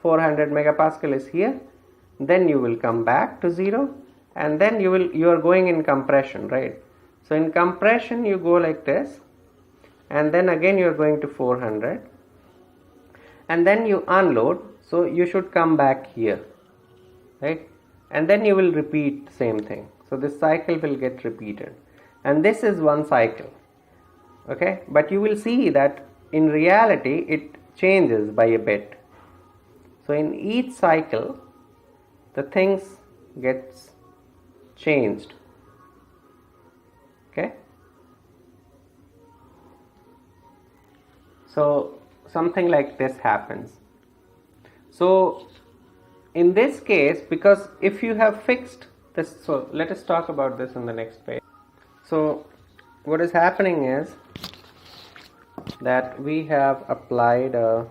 400 megapascal is here, then you will come back to 0, and then you are going in compression, right? So in compression you go like this, and then again you are going to 400, and then you unload, so you should come back here, right? And then you will repeat the same thing. So this cycle will get repeated, and this is one cycle, okay? But you will see that in reality it changes by a bit. So in each cycle the things gets changed, okay? So something like this happens. So in this case, because if you have fixed this, so let us talk about this in the next page. So what is happening is that we have applied so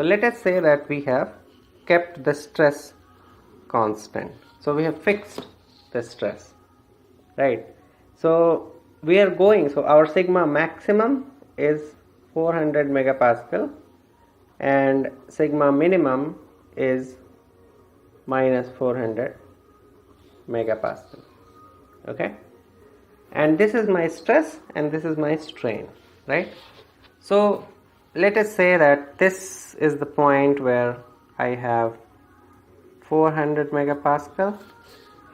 let us say that we have kept the stress constant. So we have fixed the stress, right? So we are going, so our sigma maximum is 400 megapascal and sigma minimum is minus 400 megapascal, okay? And this is my stress and this is my strain, right? So let us say that this is the point where I have 400 megapascal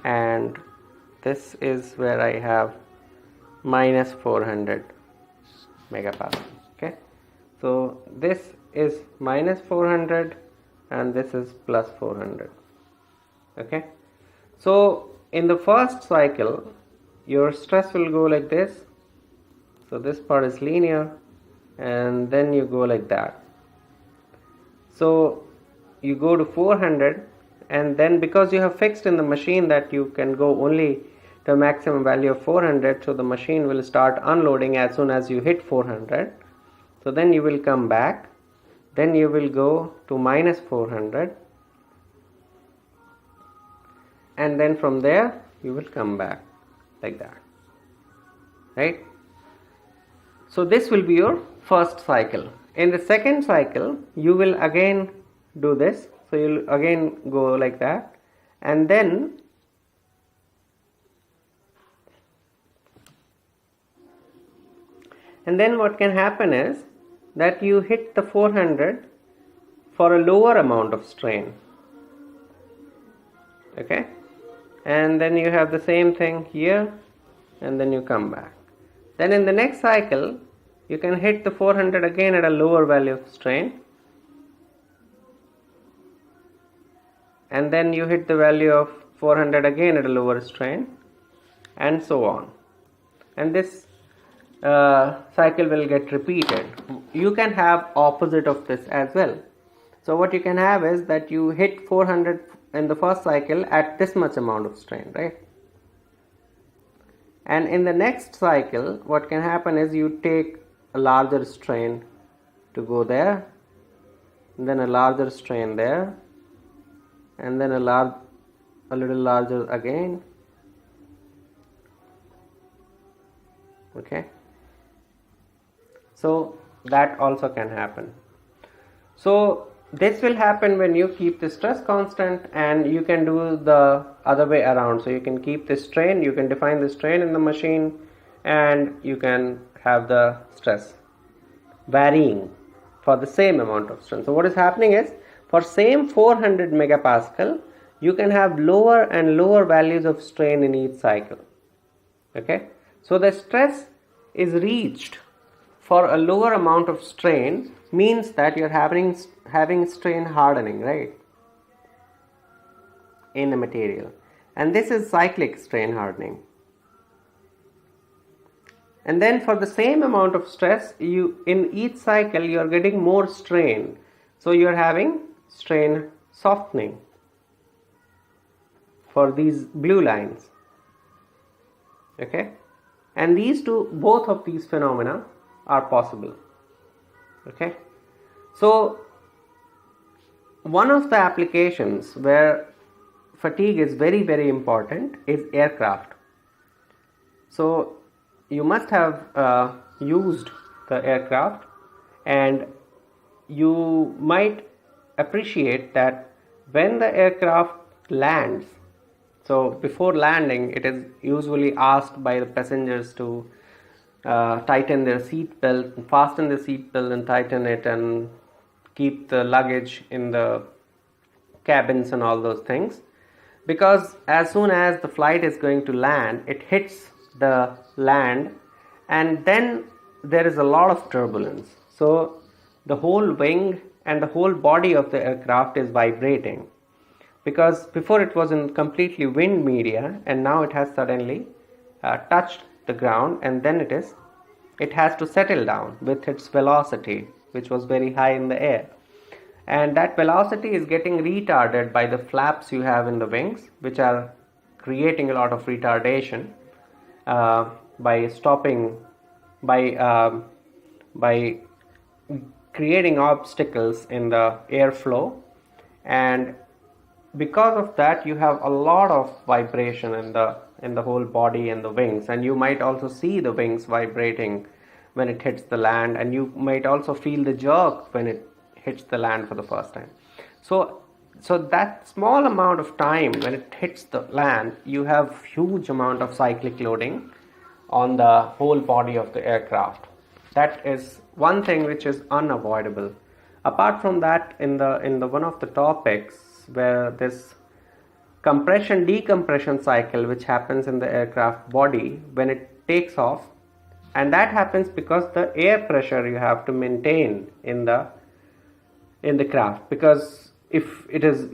and this is where I have minus 400 megapascal, okay? So this is minus 400 and this is plus 400, okay? So in the first cycle your stress will go like this, so this part is linear, and then you go like that. So you go to 400, and then because you have fixed in the machine that you can go only the maximum value of 400, so the machine will start unloading as soon as you hit 400. So then you will come back, then you will go to minus 400, and then from there you will come back like that, right? So this will be your first cycle. In the second cycle you will again do this, so you'll again go like that, and then what can happen is that you hit the 400 for a lower amount of strain, okay? And then you have the same thing here, and then you come back. Then in the next cycle you can hit the 400 again at a lower value of strain, and then you hit the value of 400 again at a lower strain, and so on. And this cycle will get repeated. You can have opposite of this as well. So what you can have is that you hit 400 in the first cycle at this much amount of strain, right? And in the next cycle what can happen is you take a larger strain to go there, and then a larger strain there, and then a little larger again, okay? So that also can happen. So this will happen when you keep the stress constant, and you can do the other way around. So you can keep the strain, you can define the strain in the machine, and you can have the stress varying for the same amount of strain. So what is happening is, for same 400 megapascal you can have lower and lower values of strain in each cycle, okay? So the stress is reached for a lower amount of strain means that you're having strain hardening, right, in the material, and this is cyclic strain hardening. And then for the same amount of stress, you in each cycle you are getting more strain, so you are having strain softening for these blue lines, okay? And both of these phenomena are possible, okay? So one of the applications where fatigue is very, very important is aircraft. So you must have used the aircraft, and you might appreciate that when the aircraft lands, so before landing, it is usually asked by the passengers to tighten their seat belt, fasten the seat belt and tighten it, and keep the luggage in the cabins and all those things, because as soon as the flight is going to land, it hits the land, and then there is a lot of turbulence. So the whole wing and the whole body of the aircraft is vibrating, because before it was in completely wind media, and now it has suddenly touched the ground, and then it has to settle down with its velocity, which was very high in the air. And that velocity is getting retarded by the flaps you have in the wings, which are creating a lot of retardation by stopping, by creating obstacles in the airflow. And because of that, you have a lot of vibration in the whole body and the wings, and you might also see the wings vibrating when it hits the land, and you might also feel the jerk when it hits the land for the first time. So that small amount of time when it hits the land, you have huge amount of cyclic loading on the whole body of the aircraft. That is one thing which is unavoidable. Apart from that, in the one of the topics where this compression decompression cycle which happens in the aircraft body when it takes off, and that happens because the air pressure you have to maintain in the craft, because if it is,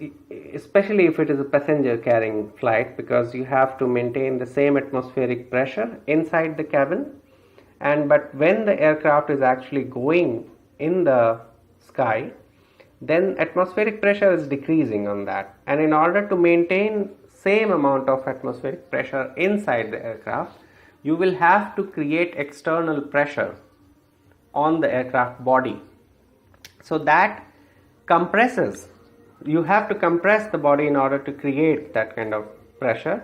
especially if it is a passenger carrying flight, because you have to maintain the same atmospheric pressure inside the cabin, but when the aircraft is actually going in the sky, then atmospheric pressure is decreasing on that, and in order to maintain same amount of atmospheric pressure inside the aircraft, you will have to create external pressure on the aircraft body. So that compresses, you have to compress the body in order to create that kind of pressure,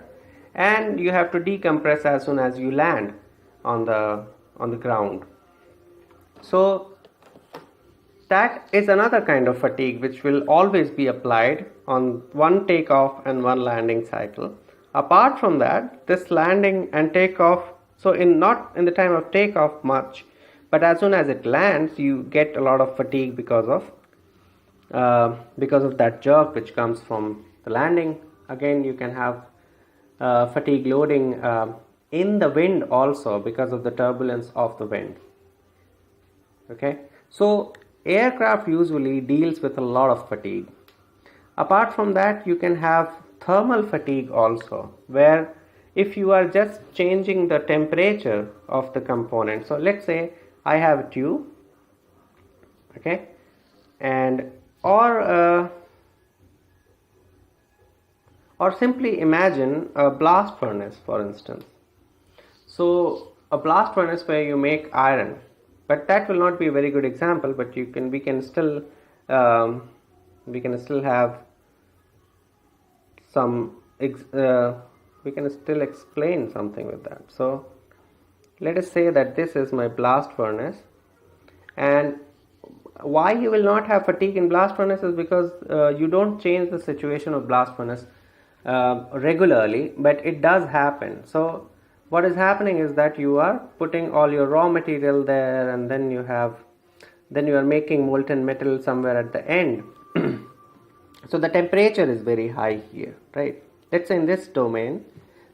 and you have to decompress as soon as you land on the ground. So that is another kind of fatigue which will always be applied on one takeoff and one landing cycle. Apart from that, this landing and takeoff, so not in the time of takeoff much, but as soon as it lands, you get a lot of fatigue because of that jerk which comes from the landing. Again, you can have fatigue loading in the wind also because of the turbulence of the wind. Okay, so aircraft usually deals with a lot of fatigue. Apart from that, you can have thermal fatigue also, where if you are just changing the temperature of the component. So let's say I have a tube, okay, and or simply imagine a blast furnace, for instance. So a blast furnace where you make iron, but that will not be a very good example, but we can still have some we can still explain something with that. So let us say that this is my blast furnace, and why you will not have fatigue in blast furnace is because you don't change the situation of blast furnace regularly, but it does happen. So what is happening is that you are putting all your raw material there, and then you are making molten metal somewhere at the end. So the temperature is very high here, right? Let's say in this domain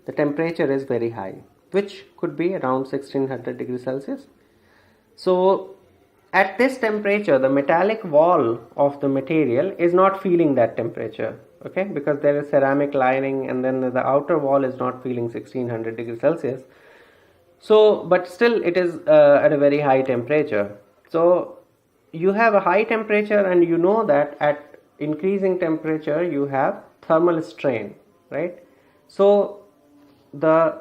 the temperature is very high, which could be around 1600 degrees Celsius. So at this temperature, the metallic wall of the material is not feeling that temperature, okay, because there is ceramic lining, and then the outer wall is not feeling 1600 degrees Celsius. So but still it is at a very high temperature. So you have a high temperature, and you know that at increasing temperature you have thermal strain, right? So the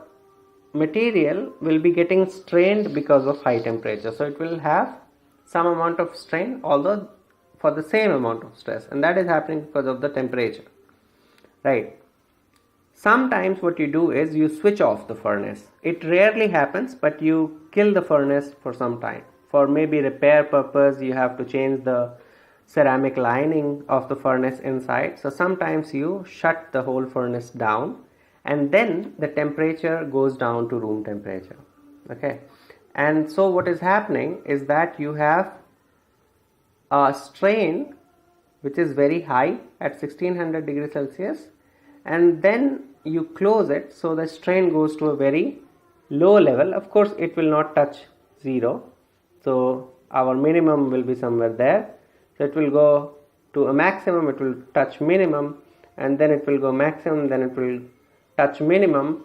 material will be getting strained because of high temperature, so it will have some amount of strain, although for the same amount of stress, and that is happening because of the temperature, right? Sometimes what you do is you switch off the furnace. It rarely happens, but you kill the furnace for some time. For maybe repair purpose, you have to change the ceramic lining of the furnace inside. So sometimes you shut the whole furnace down and then the temperature goes down to room temperature. Okay, and so what is happening is that you have a strain which is very high at 1600 degrees Celsius, and then you close it, so the strain goes to a very low level. Of course it will not touch zero, so our minimum will be somewhere there. So it will go to a maximum, it will touch minimum, and then it will go maximum, then it will touch minimum,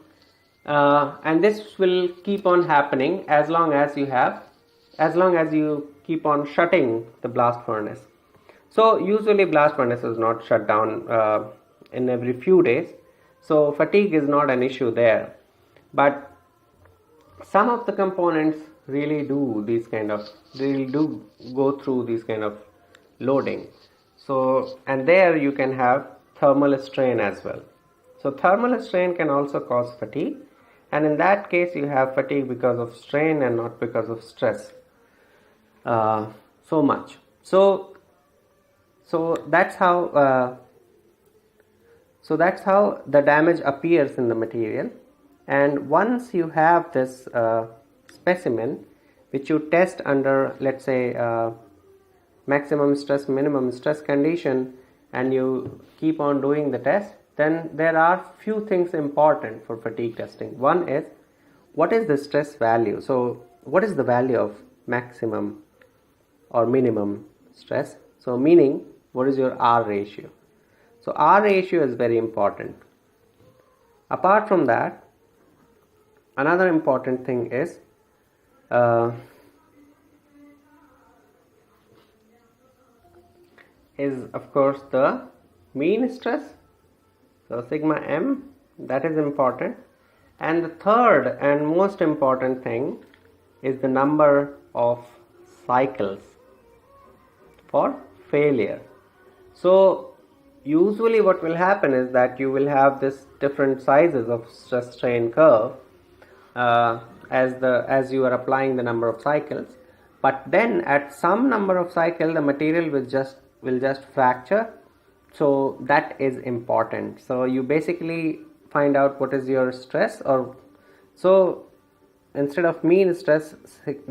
and this will keep on happening as long as you keep on shutting the blast furnace. So usually blast furnace is not shut down in every few days, so fatigue is not an issue there. But some of the components really do go through these kind of loading. So, and there you can have thermal strain as well. So thermal strain can also cause fatigue, and in that case you have fatigue because of strain and not because of stress so much. So that's how the damage appears in the material. And once you have this specimen which you test under, let's say, maximum stress, minimum stress condition, and you keep on doing the test, then there are few things important for fatigue testing. One is, what is the stress value? So what is the value of maximum or minimum stress? So meaning, what is your R ratio? So R ratio is very important. Apart from that, another important thing is of course the mean stress. So sigma m, that is important. And the third and most important thing is the number of cycles for failure. So usually what will happen is that you will have this different sizes of stress strain curve as you are applying the number of cycles, but then at some number of cycle the material will just fracture. So that is important. So you basically find out what is your stress, or so instead of mean stress,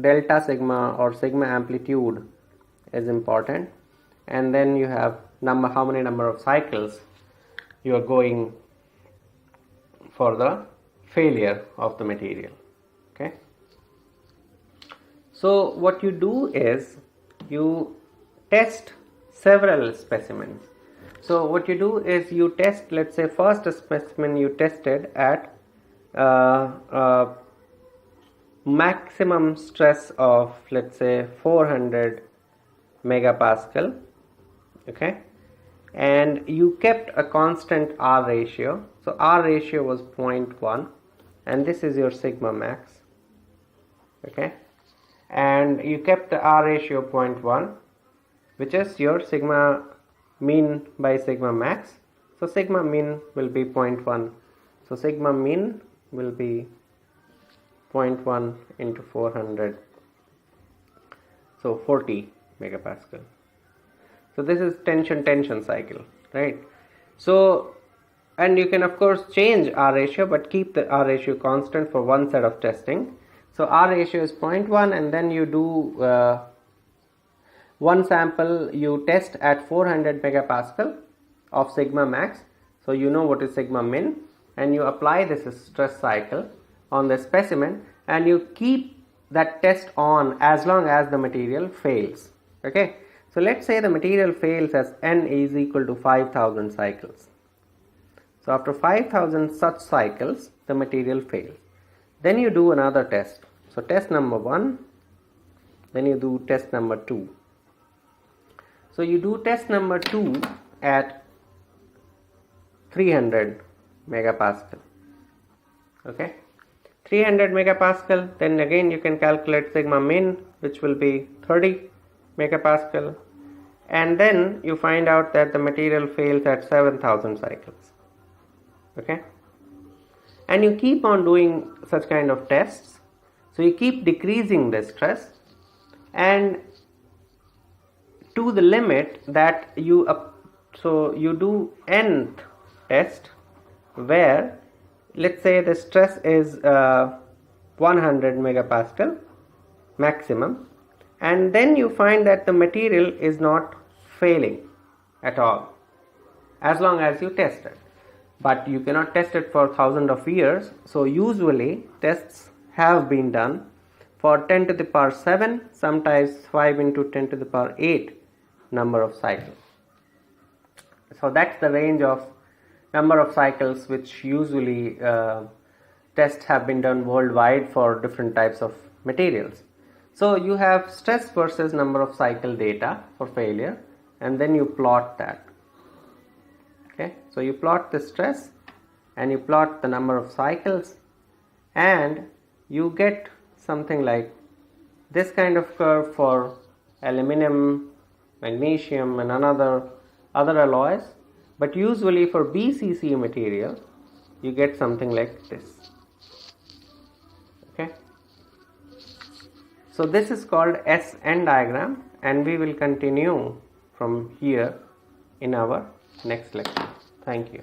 delta sigma or sigma amplitude is important, and then you have how many number of cycles you are going for the failure of the material. Okay, so what you do is you test several specimens. So what you do is you test, let's say first specimen you tested at maximum stress of, let's say, 400 megapascal. Okay, and you kept a constant R ratio. So R ratio was 0.1, and this is your sigma max. Okay, and you kept the R ratio 0.1, which is your sigma mean by sigma max. So sigma mean will be 0.1. So sigma mean will be 0.1 into 400. So 40 megapascal. So this is tension cycle, right? So, and you can of course change R ratio, but keep the R ratio constant for one set of testing. So R ratio is 0.1, and then you do one sample you test at 400 megapascal of sigma max. So you know what is sigma min, and you apply this stress cycle on the specimen, and you keep that test on as long as the material fails. Okay, so let's say the material fails as n is equal to 5000 cycles. So after 5000 such cycles the material fails. Then you do another test. So test number 1, then you do test number 2. So you do test number 2 at 300 megapascal. Okay, 300 megapascal. Then again you can calculate sigma min, which will be 30 megapascal, and then you find out that the material fails at 7000 cycles. Okay, and you keep on doing such kind of tests. So you keep decreasing the stress, and to the limit that you so you do nth test, where let's say the stress is 100 megapascal maximum, and then you find that the material is not failing at all as long as you test it. But you cannot test it for thousands of years, so usually tests have been done for 10 to the power 7, sometimes 5 into 10 to the power 8 number of cycles. So that's the range of number of cycles which usually tests have been done worldwide for different types of materials. So you have stress versus number of cycle data for failure, and then you plot that. Okay, so you plot the stress and you plot the number of cycles, and you get something like this kind of curve for aluminum, magnesium, and other alloys. But usually for BCC material you get something like this. Okay, so this is called SN diagram, and we will continue from here in our next lecture. Thank you.